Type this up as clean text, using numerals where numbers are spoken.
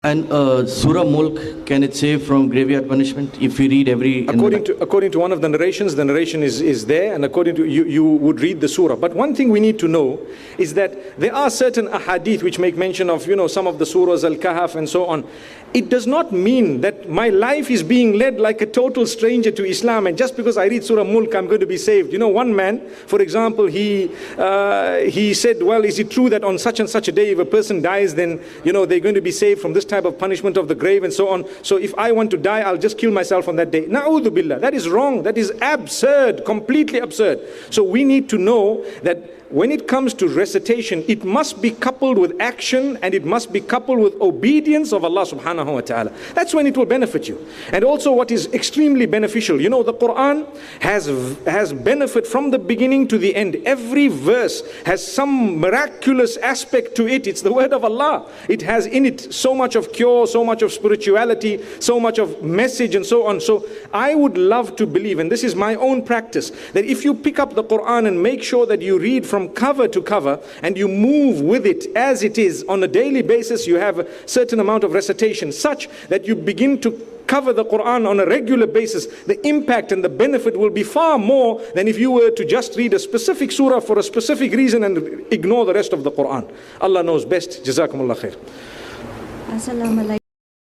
And Surah Mulk, can it save from graveyard punishment if we read every... According to one of the narrations, the narration is there, and according to you would read the surah. But one thing we need to know is that there are certain ahadith which make mention of, some of the surahs, Al-Kahf and so on. It does not mean that my life is being led like a total stranger to Islam, and just because I read Surah Mulk, I'm going to be saved. One man, for example, he said, well, is it true that on such and such a day, if a person dies, then, they're going to be saved from this type of punishment of the grave and so on. So if I want to die, I'll just kill myself on that day. Na'udhu billah. That is wrong. That is absurd, completely absurd. So we need to know that when it comes to recitation, it must be coupled with action, and it must be coupled with obedience of Allah subhanahu wa ta'ala. That's when it will benefit you. And also what is extremely beneficial, the Quran has benefit from the beginning to the end. Every verse has some miraculous aspect to it. It's the word of Allah. It has in it so much of cure, so much of spirituality, so much of message and so on. So I would love to believe, and this is my own practice, that if you pick up the Quran and make sure that you read from cover to cover and you move with it as it is on a daily basis, you have a certain amount of recitation such that you begin to cover the Quran on a regular basis, the impact and the benefit will be far more than if you were to just read a specific surah for a specific reason and ignore the rest of the Quran. Allah knows best. Jazakumullah khair.